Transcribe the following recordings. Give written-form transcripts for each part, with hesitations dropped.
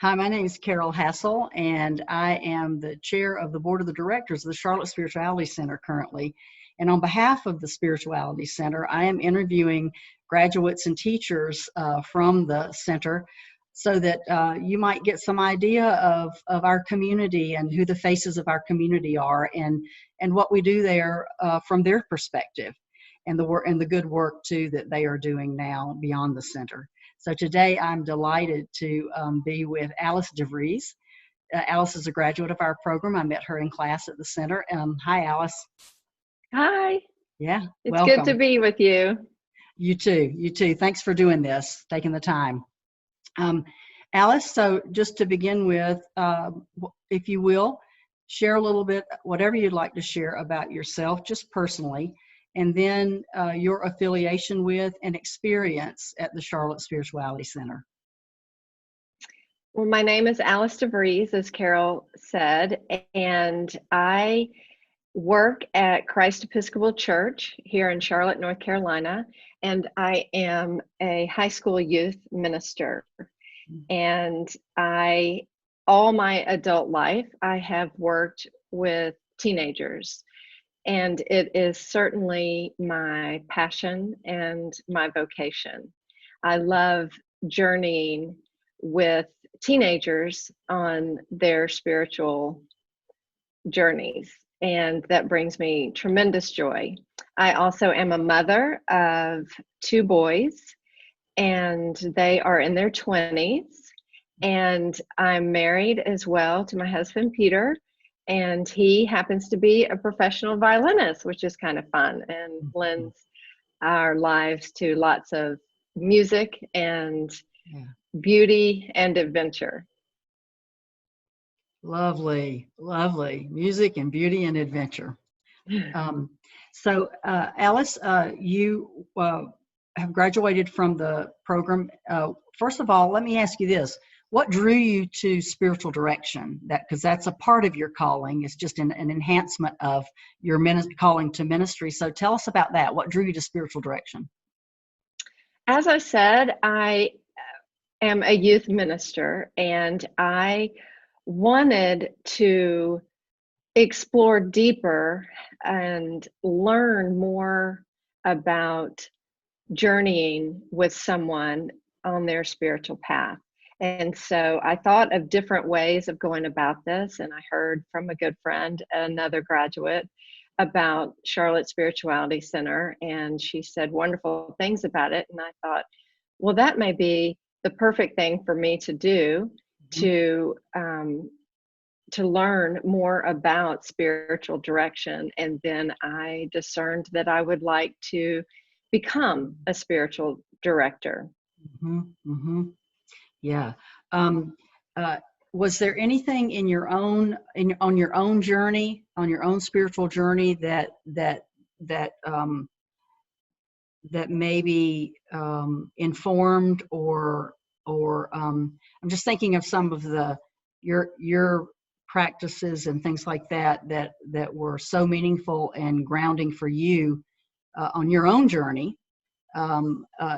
Hi, my name is Carol Hassel, and I am the chair of the board of the directors of the Charlotte Spirituality Center currently. And on behalf of the Spirituality Center, I am interviewing graduates and teachers from the center so that you might get some idea of our community and who the faces of our community are and what we do there from their perspective and the work and the good work too that they are doing now beyond the center. So today I'm delighted to be with Alice DeVries. Alice is a graduate of our program. I met her in class at the center. Hi, Alice. Hi. Yeah, It's good to welcome. be with you. You too. You too. Thanks for doing this, taking the time. Alice, so just to begin with, if you will, share a little bit, whatever you'd like to share about yourself, just personally, and then your affiliation with and experience at the Charlotte Spirituality Center. Well, my name is Alice DeVries, as Carol said, and I work at Christ Episcopal Church here in Charlotte, North Carolina, and I am a high school youth minister. And all my adult life, I have worked with teenagers. And it is certainly my passion and my vocation. I love journeying with teenagers on their spiritual journeys, and that brings me tremendous joy. I also am a mother of two boys, and they are in their 20s. And I'm married as well to my husband, Peter. And he happens to be a professional violinist, which is kind of fun and lends our lives to lots of music and beauty and adventure. Lovely, lovely. Music and beauty and adventure. So, Alice, you have graduated from the program. First of all, let me ask you this. What drew you to spiritual direction? Because that's a part of your calling. It's just an enhancement of your calling to ministry. So tell us about that. What drew you to spiritual direction? As I said, I am a youth minister, and I wanted to explore deeper and learn more about journeying with someone on their spiritual path. And so I thought of different ways of going about this, and I heard from a good friend, another graduate, about Charlotte Spirituality Center, and she said wonderful things about it. And I thought, well, that may be the perfect thing for me to do, to learn more about spiritual direction. And then I discerned that I would like to become a spiritual director. Yeah. Was there anything in your own on your own journey, on your own spiritual journey that maybe informed or I'm just thinking of some of your practices and things like that were so meaningful and grounding for you on your own journey.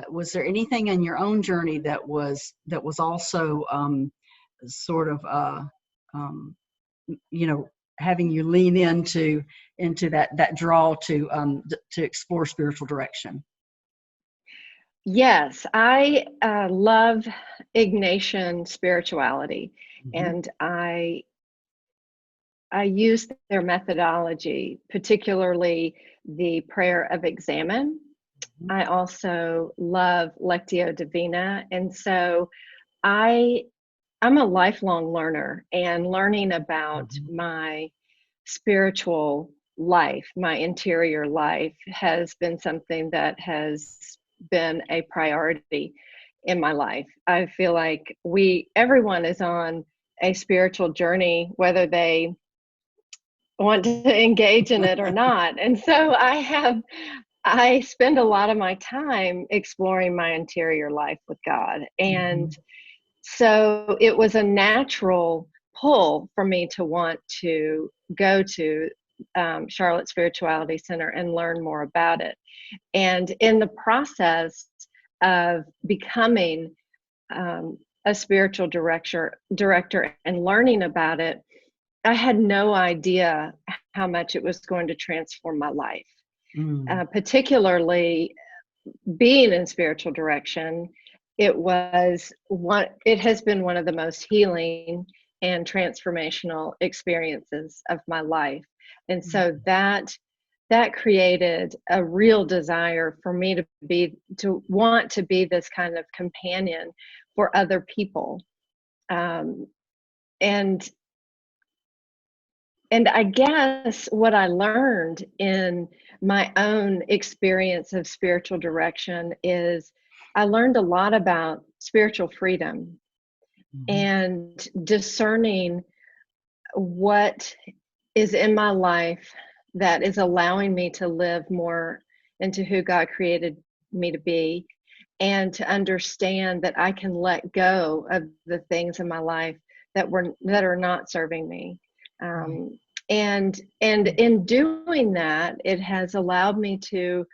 Was there anything in your own journey that was also sort of having you lean into that draw to explore spiritual direction? Yes, I love Ignatian spirituality, and I use their methodology, particularly the prayer of examen. I also love Lectio Divina, and so I'm a lifelong learner, and learning about my spiritual life, my interior life, has been something that has been a priority in my life. I feel like everyone is on a spiritual journey, whether they want to engage in it or not. And so I spend a lot of my time exploring my interior life with God. And so it was a natural pull for me to want to go to Charlotte Spirituality Center and learn more about it. And in the process of becoming a spiritual director and learning about it, I had no idea how much it was going to transform my life. Particularly being in spiritual direction, it has been one of the most healing and transformational experiences of my life. And so that created a real desire for me to want to be this kind of companion for other people. And I guess what I learned in my own experience of spiritual direction is I learned a lot about spiritual freedom and discerning what is in my life that is allowing me to live more into who God created me to be, and to understand that I can let go of the things in my life that are not serving me. And in doing that, it has allowed me to,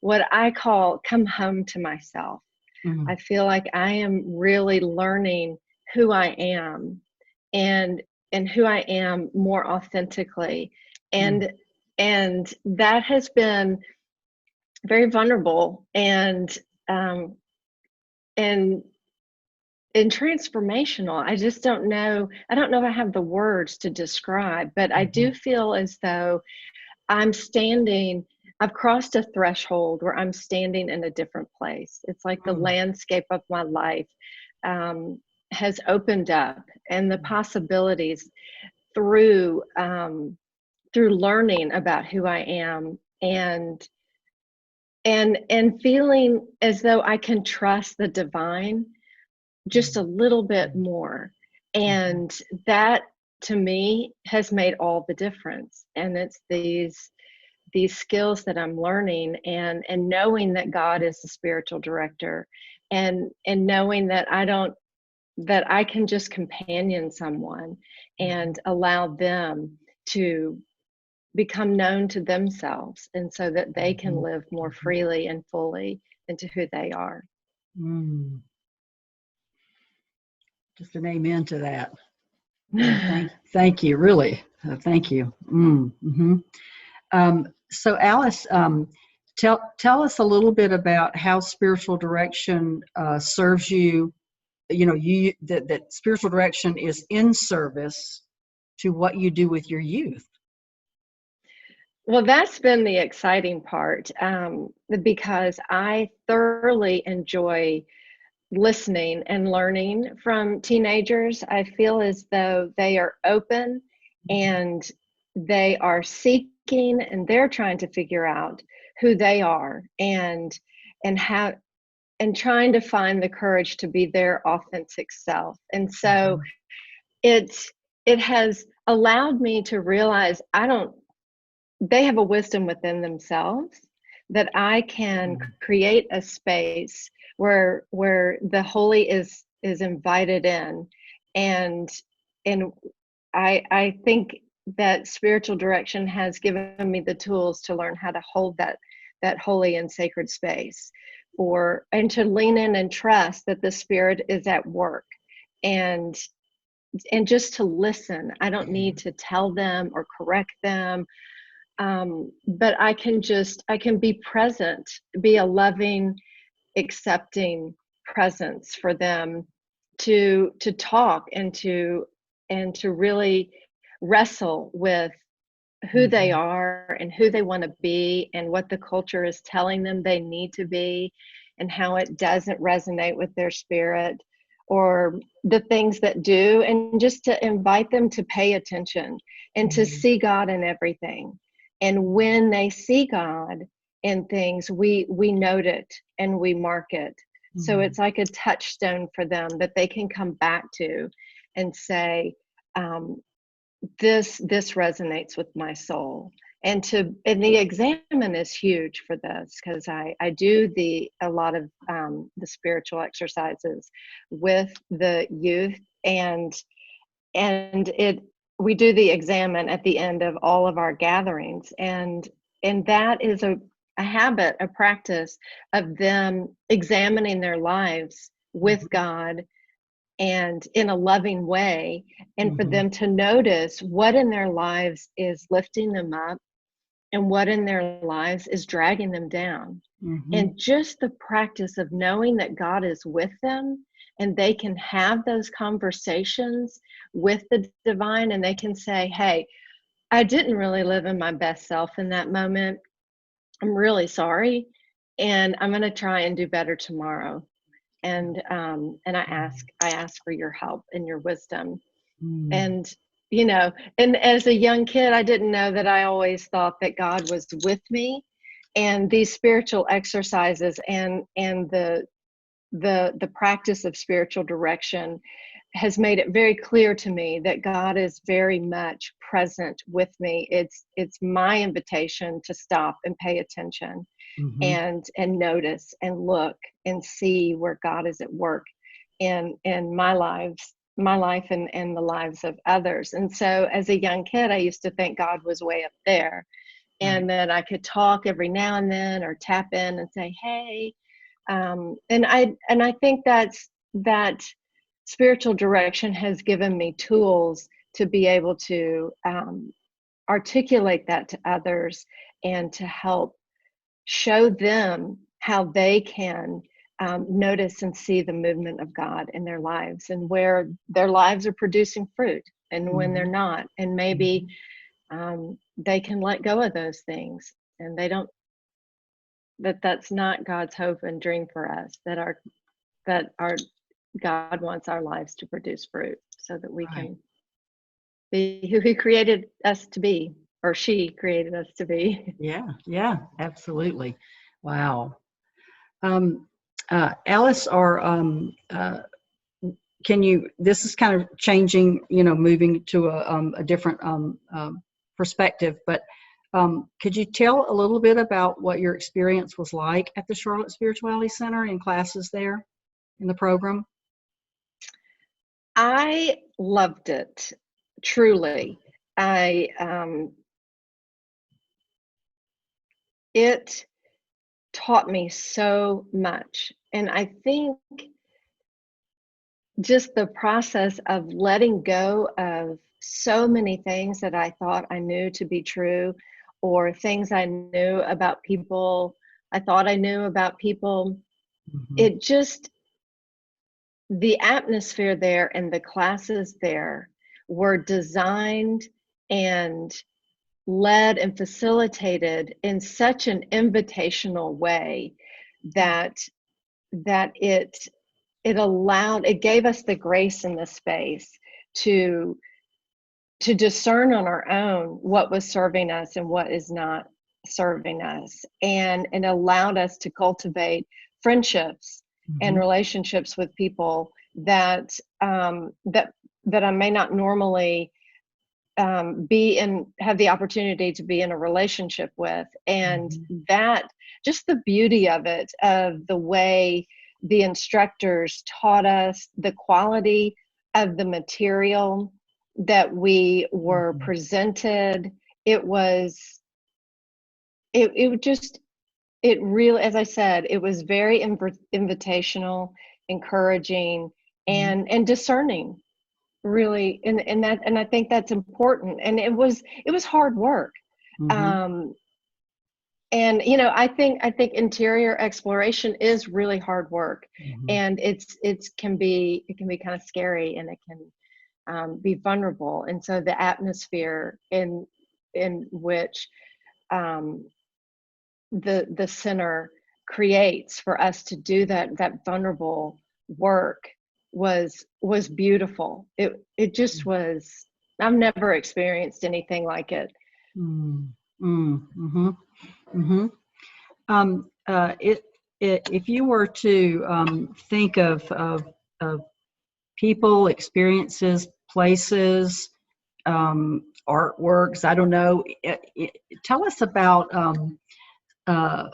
what I call, come home to myself. I feel like I am really learning who I am, and who I am more authentically. And that has been very vulnerable and transformational. I just don't know. I don't know if I have the words to describe, but I do feel as though I've crossed a threshold where I'm standing in a different place. It's like the landscape of my life has opened up, and the possibilities through learning about who I am, and feeling as though I can trust the divine just a little bit more. And that, to me, has made all the difference. And it's these skills that I'm learning, and knowing that God is the spiritual director, and knowing that I can just companion someone and allow them to become known to themselves, and so that they can live more freely and fully into who they are. Just an amen to that. Thank you, really. Thank you. So Alice, tell us a little bit about how spiritual direction serves you. That spiritual direction is in service to what you do with your youth. Well, that's been the exciting part, because I thoroughly enjoy listening and learning from teenagers. I feel as though they are open, and they are seeking, and they're trying to figure out who they are, and trying to find the courage to be their authentic self. And so it has allowed me to realize they have a wisdom within themselves, that I can create a space where the holy is invited in. And I think that spiritual direction has given me the tools to learn how to hold that holy and sacred space, and to lean in and trust that the Spirit is at work, and just to listen. I don't need to tell them or correct them. But I can be present, be a loving, accepting presence for them to talk, and to really wrestle with who they are and who they want to be, and what the culture is telling them they need to be, and how it doesn't resonate with their spirit, or the things that do, and just to invite them to pay attention and to see God in everything. And when they see God in things, we note it and we mark it. So it's like a touchstone for them that they can come back to and say, this resonates with my soul. And the examine is huge for this, because I do a lot of the spiritual exercises with the youth, and we do the examine at the end of all of our gatherings, and that is a habit, a practice of them examining their lives with God, and in a loving way, and for Mm-hmm. them to notice what in their lives is lifting them up and what in their lives is dragging them down. Mm-hmm. And just the practice of knowing that God is with them and they can have those conversations with the divine, and they can say, hey, I didn't really live in my best self in that moment. I'm really sorry, and I'm going to try and do better tomorrow. And I ask for your help and your wisdom. Mm-hmm. And and as a young kid, I didn't know that I always thought that God was with me. And these spiritual exercises and the practice of spiritual direction has made it very clear to me that God is very much present with me. It's my invitation to stop and pay attention Mm-hmm. and notice and look and see where God is at work in my life and the lives of others. And so as a young kid, I used to think God was way up there, Right. and that I could talk every now and then or tap in and say, hey. And I think that spiritual direction has given me tools to be able to articulate that to others and to help show them how they can notice and see the movement of God in their lives, and where their lives are producing fruit and when they're Mm-hmm. not. And maybe they can let go of those things, and they don't, that's not God's hope and dream for us, that our God wants our lives to produce fruit so that we Right. can be who he created us to be, or she created us to be. Yeah. Yeah. Absolutely. Wow. Um, Alice, or can you? This is kind of changing, moving to a different perspective. But could you tell a little bit about what your experience was like at the Charlotte Spirituality Center in classes there in the program? I loved it, truly. I It taught me so much, and I think just the process of letting go of so many things that I thought I knew to be true, or things I knew about people, I thought I knew about people. Mm-hmm. It just, the atmosphere there and the classes there were designed and led and facilitated in such an invitational way that it gave us the grace and the space to discern on our own what was serving us and what is not serving us, and it allowed us to cultivate friendships and Mm-hmm. relationships with people that I may not normally have the opportunity to be in a relationship with. And Mm-hmm. that, just the beauty of it, of the way the instructors taught us, the quality of the material that we were Mm-hmm. presented, it was it just, it really, as I said, it was very invitational, encouraging, and discerning, really. And I think that's important. And it was hard work. Mm-hmm. um and I think interior exploration is really hard work, Mm-hmm. and it can be kind of scary, and it can be vulnerable. And so the atmosphere in which um the center creates for us to do that vulnerable work was beautiful. It just was. I've never experienced anything like it. Mm-hmm. Mm-hmm. If you were to think of people, experiences, places, artworks, I don't know, tell us about uh,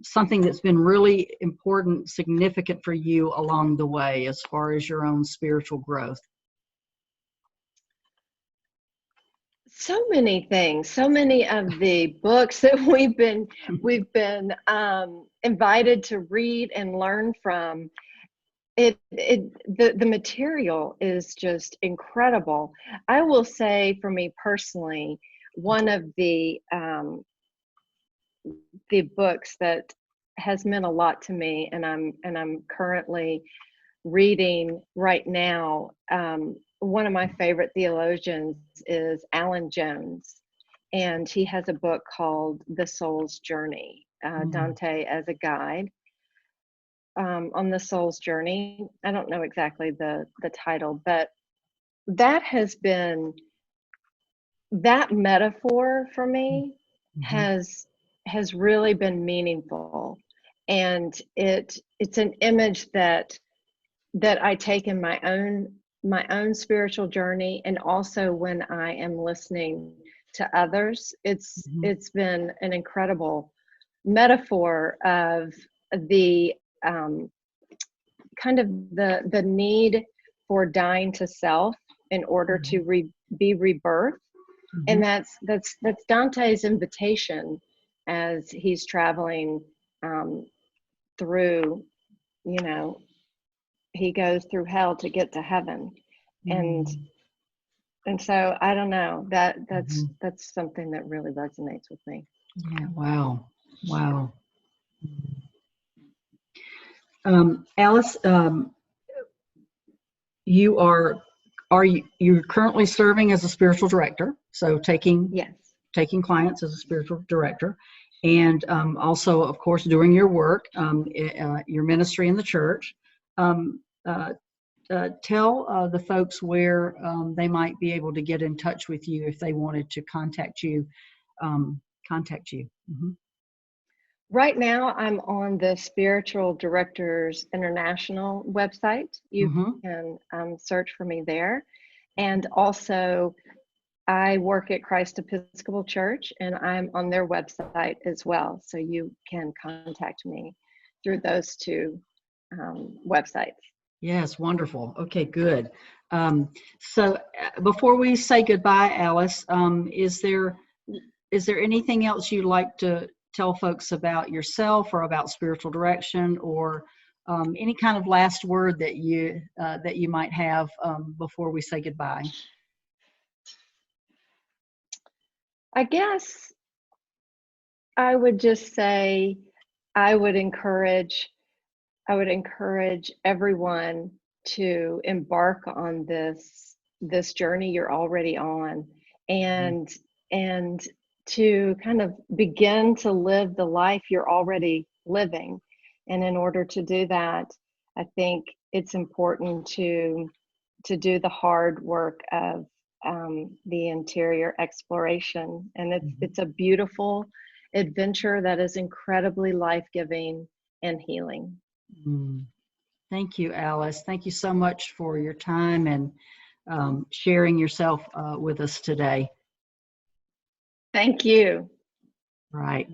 something that's been really important, significant for you along the way as far as your own spiritual growth. So many things, so many of the books that we've been invited to read and learn from. the material is just incredible. I will say, for me personally, one of the books that has meant a lot to me, and I'm currently reading right now. One of my favorite theologians is Alan Jones, and he has a book called The Soul's Journey, Dante as a Guide on the soul's journey. I don't know exactly the title, but that has been, that metaphor for me has really been meaningful, and it's an image that I take in my own spiritual journey, and also when I am listening to others. It's been an incredible metaphor of the kind of the need for dying to self in order to be rebirthed. And that's Dante's invitation as he's traveling through, he goes through hell to get to heaven. And so I don't know, that's something that really resonates with me. Yeah, wow. Alice, you're currently serving as a spiritual director, so taking clients as a spiritual director, and also, of course, doing your work, your ministry in the church. Tell the folks where they might be able to get in touch with you if they wanted to contact you. Right now, I'm on the Spiritual Directors International website. You can search for me there. And also, I work at Christ Episcopal Church, and I'm on their website as well. So you can contact me through those two websites. Yes, wonderful. Okay, good. So before we say goodbye, Alice, is there anything else you'd like to tell folks about yourself or about spiritual direction, or any kind of last word that you might have before we say goodbye? I guess I would just say I would encourage everyone to embark on this journey you're already on, and to kind of begin to live the life you're already living. And in order to do that, I think it's important to do the hard work of the interior exploration. And it's a beautiful adventure that is incredibly life-giving and healing. Thank you, Alice. Thank you so much for your time and sharing yourself with us today. Thank you. Right.